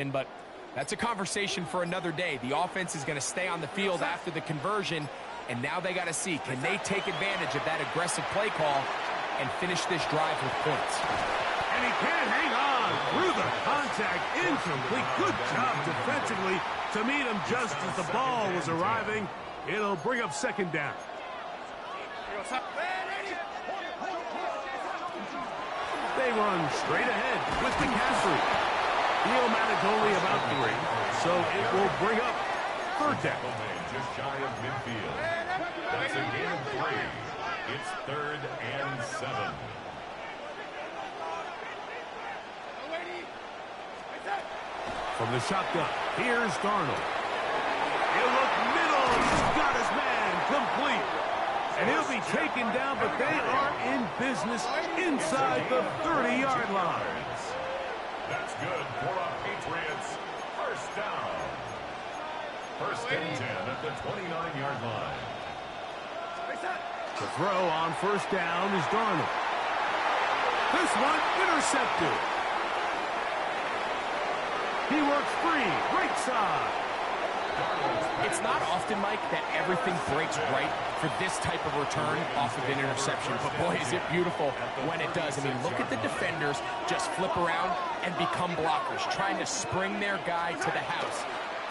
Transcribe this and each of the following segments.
But that's a conversation for another day. The offense is going to stay on the field after the conversion, and now they got to see, can they take advantage of that aggressive play call and finish this drive with points? And he can't hang on through the contact. Incomplete. Good job defensively to meet him just as the ball was arriving. It'll bring up second down. They run straight ahead with McCaffrey. Field manage only about 3, so it will bring up third down. Just shy of midfield. That's a gain of 3. It's 3rd and 7. From the shotgun, here's Darnold. He'll look middle. He's got his man complete. And he'll be taken down, but they are in business inside the 30-yard line. That's good for our Patriots. First down. First and 10 at the 29-yard line. The throw on first down is Darnold. This one intercepted. He works free, right side. It's not often, Mike, that everything breaks right for this type of return off of an interception. But, boy, is it beautiful when it does. I mean, look at the defenders just flip around and become blockers, trying to spring their guy to the house.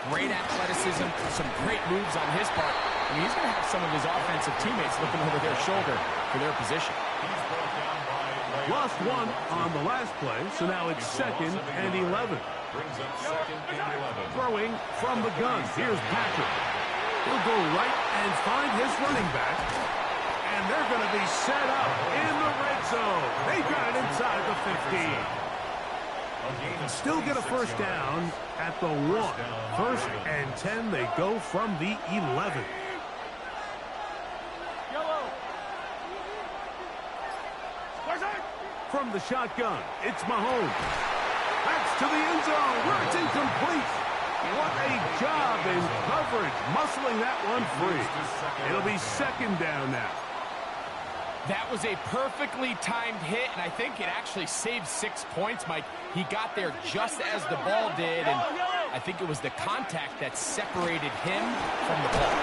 Great athleticism, some great moves on his part. I mean, he's going to have some of his offensive teammates looking over their shoulder for their position. Lost one on the last play, so now it's 2nd and 11. Brings up 2nd and 11. Throwing from the gun. Here's Patrick. He'll go right and find his running back. And they're going to be set up in the red zone. They got it inside the 15. Still get a first down at the 1. 1st and 10. They go from the 11. From the shotgun, it's Mahomes. That's to the end zone where it's incomplete. What a job in coverage, muscling that one free. It'll be second down now. That was a perfectly timed hit, and I think it actually saved 6 points, Mike. He got there just as the ball did, and I think it was the contact that separated him from the ball.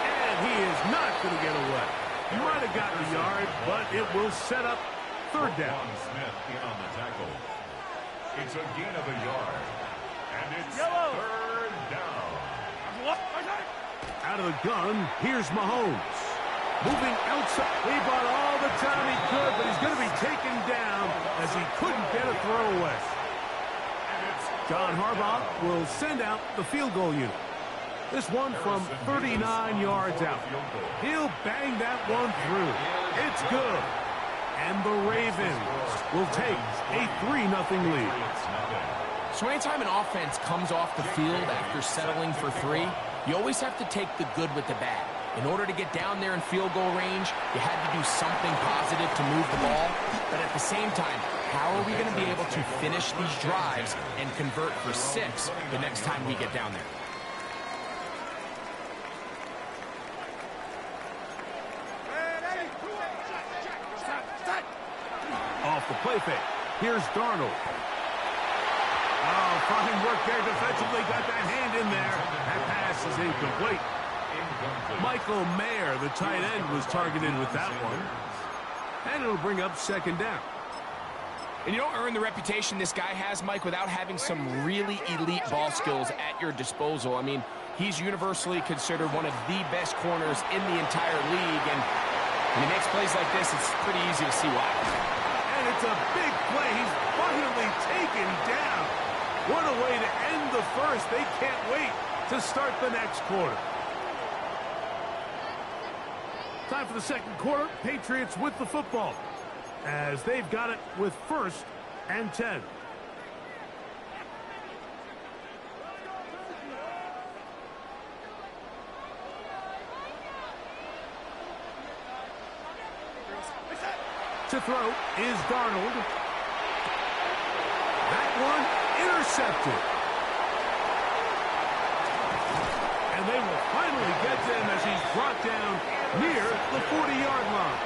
And he is not going to get away. He might have gotten a yard, but it will set up third down. Smith in on the tackle. It's a gain of a yard. And it's third down. Out of the gun, here's Mahomes. Moving outside. He bought all the time he could, but he's going to be taken down as he couldn't get a throwaway. John Harbaugh will send out the field goal unit. This one from 39 yards out. He'll bang that one through. It's good. And the Ravens will take a 3-0 lead. So anytime an offense comes off the field after settling for 3, you always have to take the good with the bad. In order to get down there in field goal range, you had to do something positive to move the ball. But at the same time, how are we going to be able to finish these drives and convert for 6 the next time we get down there? Off the play fake. Here's Darnold. Oh, fine work there defensively. Got that hand in there. That pass is incomplete. Michael Mayer, the tight end, was targeted with that one. And it'll bring up second down. And you don't earn the reputation this guy has, Mike, without having some really elite ball skills at your disposal. I mean, he's universally considered one of the best corners in the entire league. And when he makes plays like this, it's pretty easy to see why. And it's a big play. He's finally taken down. What a way to end the first. They can't wait to start the next quarter. Time for the second quarter. Patriots with the football as they've got it with 1st and 10. To throw is Darnold. That one intercepted. And they will finally get to him as he's brought down near the 40-yard line.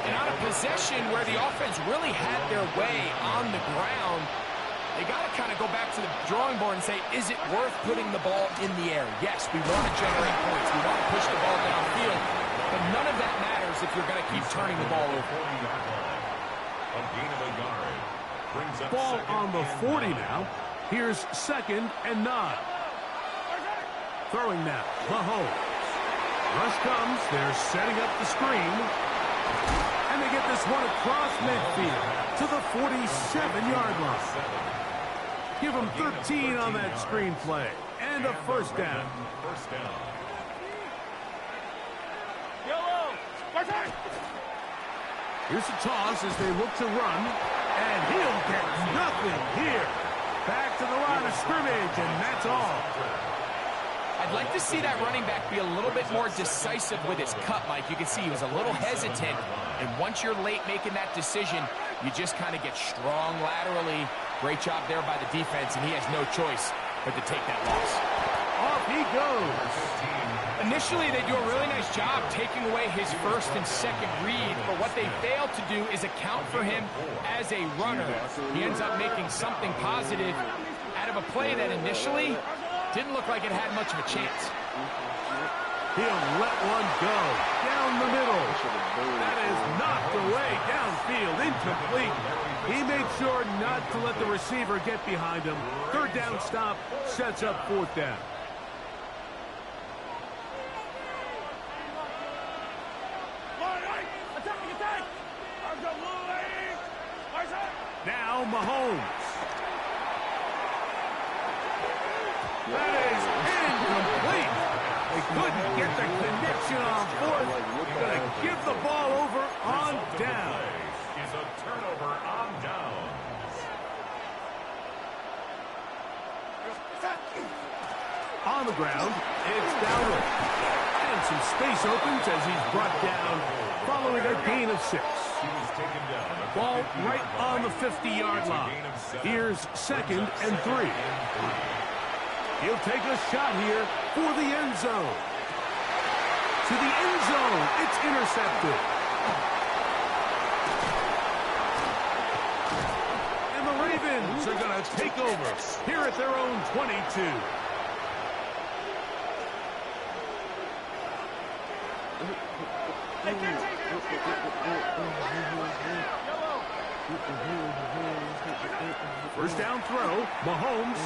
And on a possession where the offense really had their way on the ground, They got to kind of go back to the drawing board and say, is it worth putting the ball in the air? Yes, we want to generate points. We want to push the ball downfield. But none of that matters if you're going to keep turning the ball over. Ball on the 40 now. Here's 2nd and 9. Throwing now, Mahomes. Rush comes, they're setting up the screen. And they get this one across midfield to the 47-yard line. Give them 13 on that screen play. And a first down. Here's a toss as they look to run. And he'll get nothing here. Back to the line of scrimmage, and that's all. I'd like to see that running back be a little bit more decisive with his cut, Mike. You can see he was a little hesitant, and once you're late making that decision, you just kind of get strong laterally. Great job there by the defense, and he has no choice but to take that loss. Off he goes. Initially, they do a really nice job taking away his first and second read, but what they fail to do is account for him as a runner. He ends up making something positive out of a play that initially didn't look like it had much of a chance. He'll let one go down the middle. That is knocked away downfield, incomplete. He made sure not to let the receiver get behind him. Third down stop sets up 4th down. Now Mahomes. That is incomplete. They couldn't get the connection on 4th. Going to give the ball over on down. Is a turnover on downs. On the ground, it's Dowdle. And some space opens as he's brought down following a gain of 6. Ball right on the 50-yard line. Here's 2nd and 3. He'll take a shot here for the end zone. To the end zone. It's intercepted. And the Ravens are going to take over here at their own 22. First down throw, Mahomes.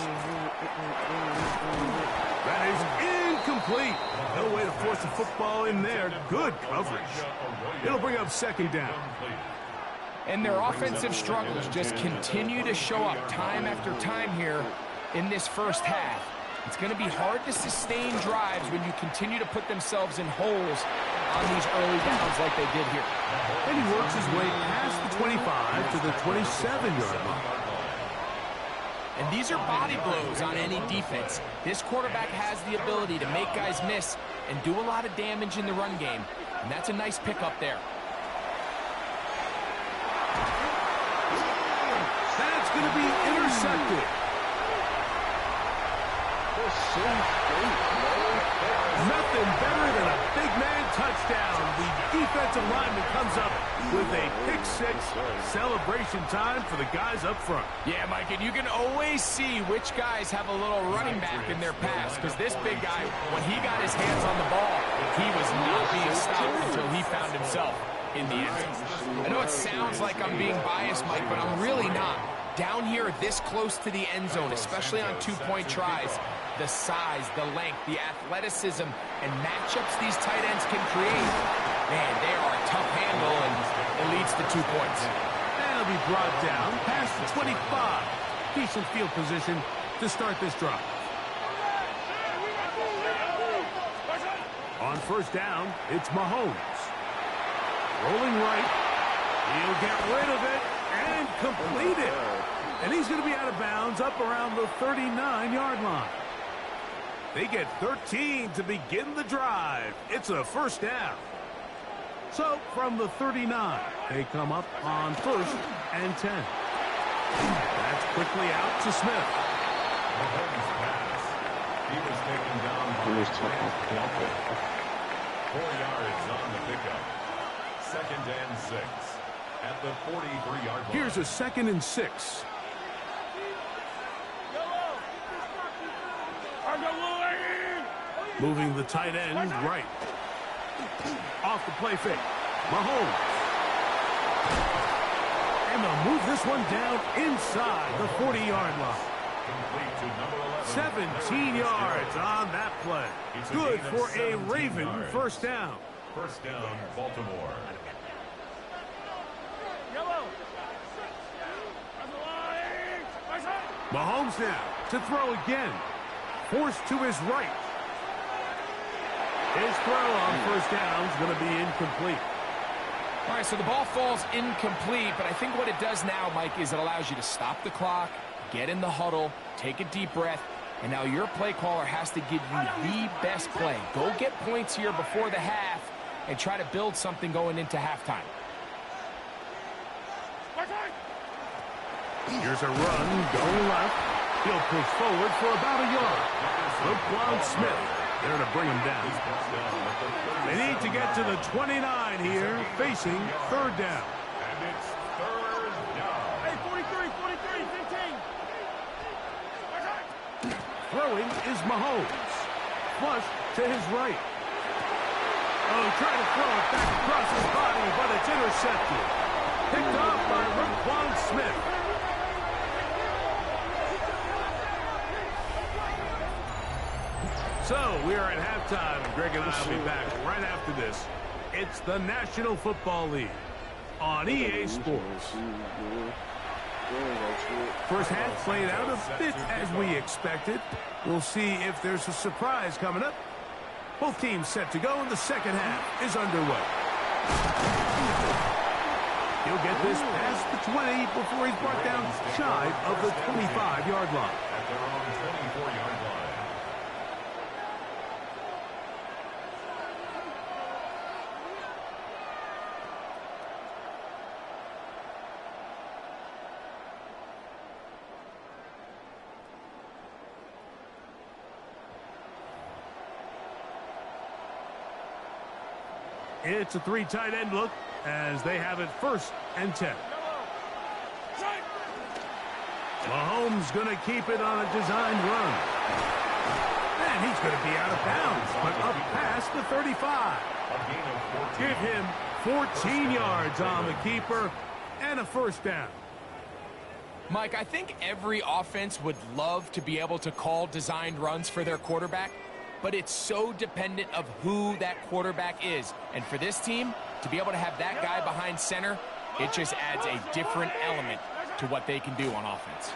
That is incomplete. No way to force the football in there. Good coverage. It'll bring up 2nd down. And their offensive struggles just continue to show up time after time here in this first half. It's going to be hard to sustain drives when you continue to put themselves in holes on these early downs like they did here. And he works his way past the 25 to the 27-yard line. And these are body blows on any defense. This quarterback has the ability to make guys miss and do a lot of damage in the run game. And that's a nice pickup there. That's going to be intercepted. Nothing better than a big man touchdown. The defensive lineman comes up with a pick-6. Celebration time for the guys up front. Yeah, Mike, and you can always see which guys have a little running back in their pass, because this big guy, when he got his hands on the ball, he was not being stopped until he found himself in the end zone. I know it sounds like I'm being biased, Mike, but I'm really not. Down here this close to the end zone, especially on two-point tries, the size, the length, the athleticism, and matchups these tight ends can create, man, they are a tough handle, and it leads to 2 points. And it'll be brought down past the 25. Decent field position to start this drive. On first down, it's Mahomes. Rolling right. He'll get rid of it and complete it. And he's going to be out of bounds up around the 39-yard line. They get 13 to begin the drive. It's a first down. So from the 39, they come up on 1st and 10. That's quickly out to Smith. He was taken down by 4 yards on the pickup. 2nd and 6 at the 43-yard line. Here's a 2nd and 6. Moving the tight end right. Off the play fake. Mahomes. And they'll move this one down inside the 40-yard line. 17 yards on that play. Good for a Raven first down. First down, Baltimore. Mahomes now to throw again. Forced to his right. His throw on first down is going to be incomplete. All right, so the ball falls incomplete, but I think what it does now, Mike, is it allows you to stop the clock, get in the huddle, take a deep breath, and now your play caller has to give you the best play. Go get points here before the half and try to build something going into halftime. Here's a run going left. He'll push forward for about a yard. Roquan Smith there to bring him down. They need to get to the 29 here, facing third down. And it's third down. Hey, 43, 15. Throwing is Mahomes. Flush to his right. Oh, trying to throw it back across his body, but it's intercepted. Picked off by Roquan Smith. So, we are at halftime. Greg and I will be back right after this. It's the National Football League on EA Sports. First half played out a bit as we expected. We'll see if there's a surprise coming up. Both teams set to go, and the second half is underway. He'll get this past the 20 before he's brought down shy of the 25-yard line. At their own 24-yard line. It's a three tight end look as they have it 1st and 10. Mahomes going to keep it on a designed run. And he's going to be out of bounds, but up past the 35. Give him 14 yards on the keeper and a first down. Mike, I think every offense would love to be able to call designed runs for their quarterback, but it's so dependent of who that quarterback is. And for this team, to be able to have that guy behind center, it just adds a different element to what they can do on offense.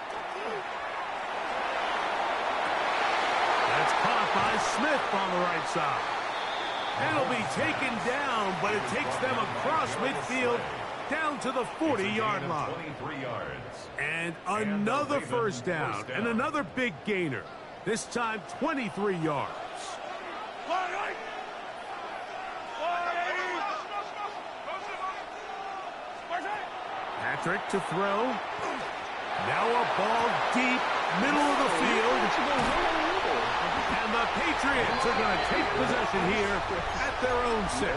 That's caught by Smith on the right side. And it'll be taken down, but it takes them across midfield down to the 40-yard line. 23 yards. And another first down and another big gainer. This time 23 yards. Patrick to throw. Now a ball deep, middle of the field. And the Patriots are going to take possession here at their own 6.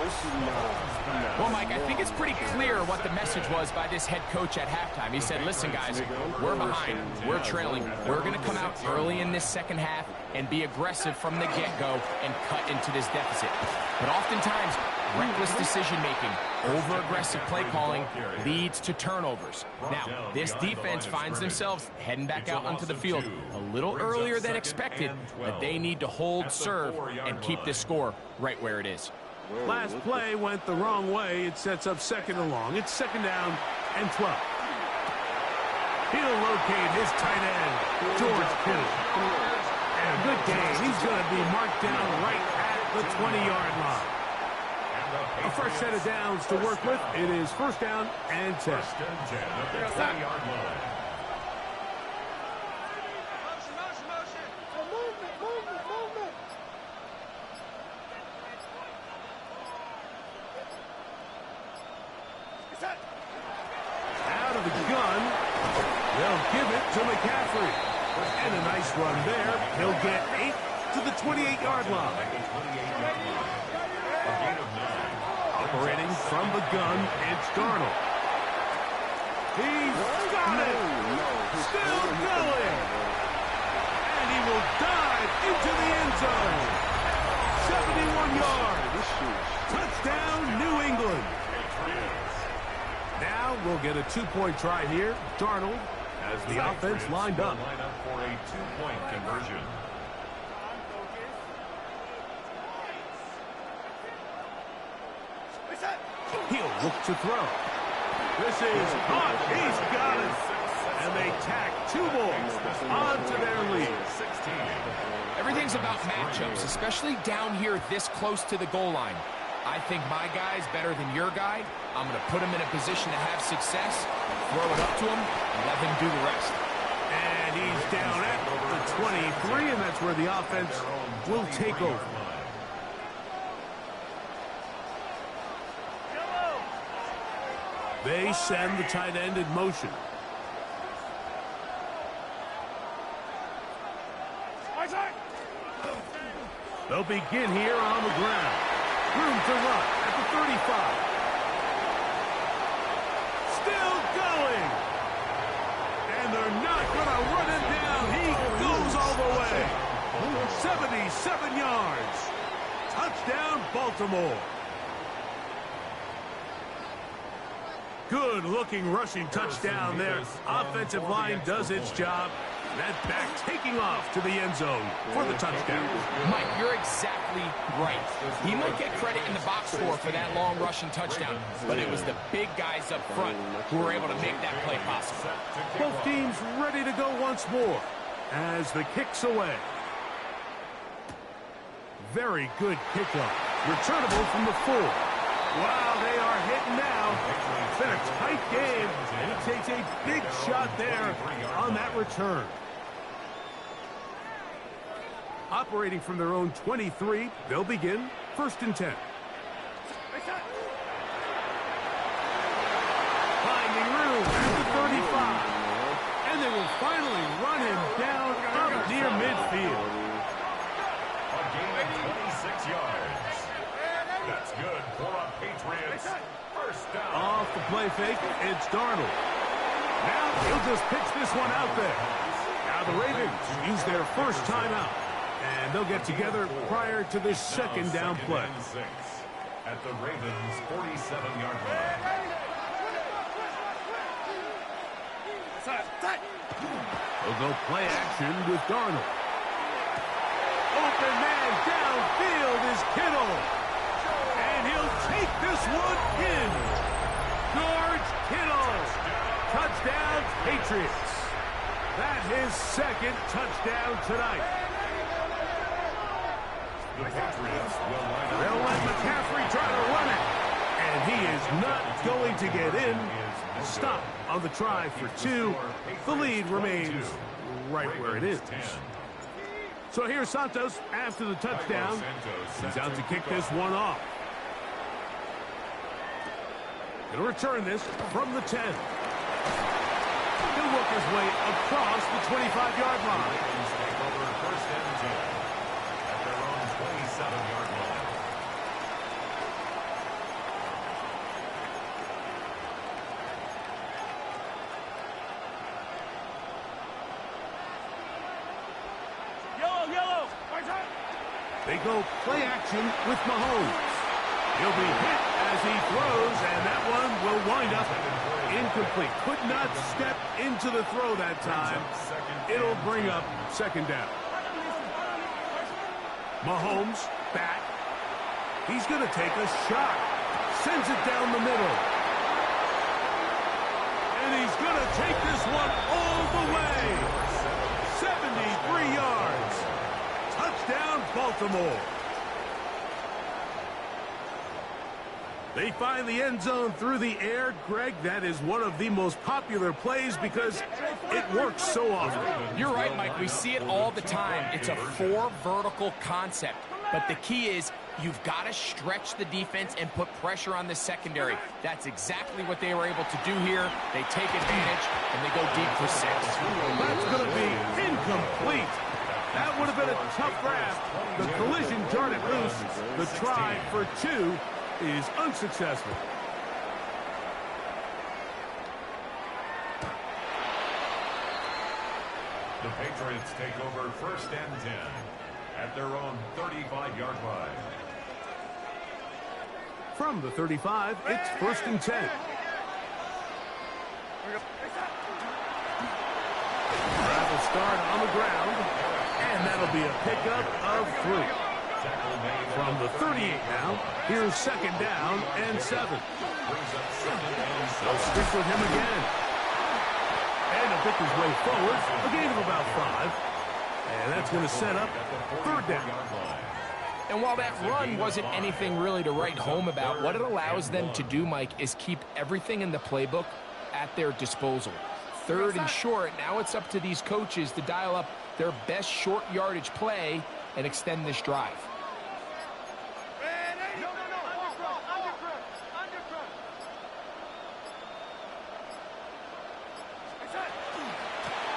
Well, Mike, I think it's pretty clear what the message was by this head coach at halftime. He said, listen, guys, we're behind. We're trailing. We're going to come out early in this second half and be aggressive from the get-go and cut into this deficit. But oftentimes, reckless decision-making, over-aggressive play calling leads to turnovers. Now, this defense finds themselves heading back out onto the field a little earlier than expected, but they need to hold serve and keep this score right where it is. Last play went the wrong way. It sets up second and long. It's second down and 12. He'll locate his tight end, George Kittle. And a good game. He's going to be marked down right at the 20-yard line. A fresh set of downs to work with. It is first down and 10. First and 10 at the 20-yard line. Out of the gun. They'll give it to McCaffrey. And a nice run there. He'll get 8 to the 28-yard line. Operating from the gun, it's Darnold. He's got it. Still going. And he will dive into the zone. 71 yards. Touchdown, New England. Now we'll get a two-point try here. Darnold has the offense lined up. Line up for a two-point conversion. He'll look to throw. This is caught. He's got it. And they tack two more onto their lead. 16. Everything's about matchups, especially down here this close to the goal line. I think my guy's better than your guy. I'm going to put him in a position to have success, throw it up to him, and let him do the rest. And he's down at the 23, and that's where the offense will take over. They send the tight end in motion. They'll begin here on the ground. Room to run at the 35. Still going. And they're not going to run him down. He goes all the way. 77 yards. Touchdown, Baltimore. Good-looking rushing touchdown there. Offensive line does its job. That back taking off to the end zone for the touchdown. Mike, you're exactly right. He might get credit in the box score for that long rushing touchdown, but it was the big guys up front who were able to make that play possible. Both teams ready to go once more as the kick's away. Very good kickoff. Returnable from the 4. Wow, they are hitting now. It's been a tight game, and he takes a big shot there on that return. Operating from their own 23, they'll begin 1st and 10. Finding room at the 35. And they will finally run him down up near midfield. A gain of 26 yards. That's good for a Patriots. First down. Off the play fake, it's Darnold. Now he'll just pitch this one out there. Now the Ravens use their first timeout. And they'll get together prior to this second down play. And 6 at the Ravens' 47-yard line. They'll go play action with Darnold. Open man downfield is Kittle. And he'll take this one in. George Kittle. Touchdown, Patriots. That's his second touchdown tonight. The Patriots will line up. They'll let McCaffrey try to run it. And he is not going to get in. Stop on the try for 2. The lead remains right where it is. So here's Santos after the touchdown. He's out to kick this one off. He'll return this from the 10. He'll work his way across the 25-yard line. Take over 1st and 10 at their own 27-yard line. Yellow. They go play action with Mahomes. He'll be hit as he throws, and that one will wind up incomplete. Could not step into the throw that time. It'll bring up second down. Mahomes back. He's going to take a shot. Sends it down the middle. And he's going to take this one all the way. 73 yards. Touchdown, Baltimore. They find the end zone through the air. Greg, that is one of the most popular plays because it works so often. You're right, Mike. We see it all the time. It's a 4 vertical concept. But the key is you've got to stretch the defense and put pressure on the secondary. That's exactly what they were able to do here. They take advantage, and they go deep for 6. That's going to be incomplete. That would have been a tough grab. The collision jarred it loose. The try for 2 is unsuccessful. The Patriots take over 1st and 10 at their own 35-yard line. From the 35, it's 1st and 10. Travel start on the ground, and that'll be a pickup of 3. From the 38 now, here's 2nd down and 7. They'll stick with him again. And he'll pick his way forward, a gain of about 5. And that's going to set up 3rd down. And while that run wasn't anything really to write home about, what it allows them to do, Mike, is keep everything in the playbook at their disposal. 3rd and short, now it's up to these coaches to dial up their best short yardage play and extend this drive.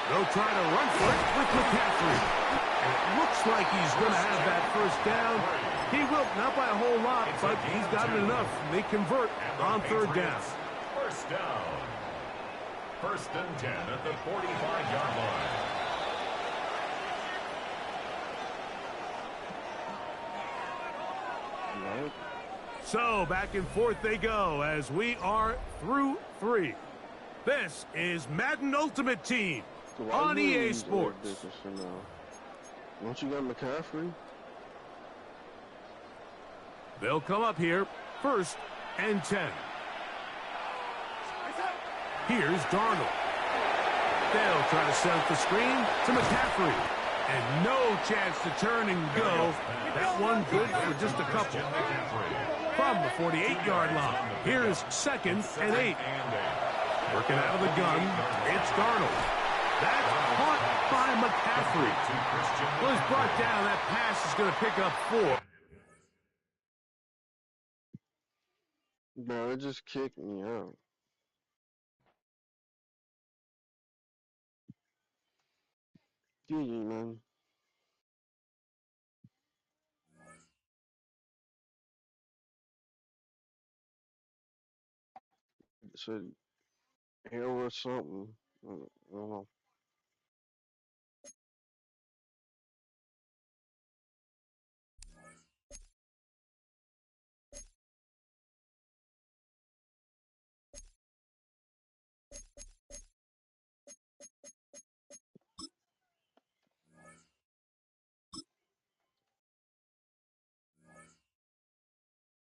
They'll try to run for it with McCaffrey. And it looks like he's going to have that 1st down. He will, not by a whole lot, but he's got enough. They convert on 3rd down. 1st down. 1st and 10 at the 45-yard line. So back and forth they go as we are through 3. This is Madden Ultimate Team on EA Sports. Don't you got McCaffrey? They'll come up here, 1st and 10. Here's Darnold. They'll try to set up the screen to McCaffrey. And no chance to turn and go. That one good for just a couple. From the 48-yard line, here's 2nd and 8. Working out of the gun, it's Darnold. That's caught by McCaffrey. Well, he's brought down. That pass is going to pick up 4. Bro, it just kicked me out. GG, man. It said, here was something. I don't know.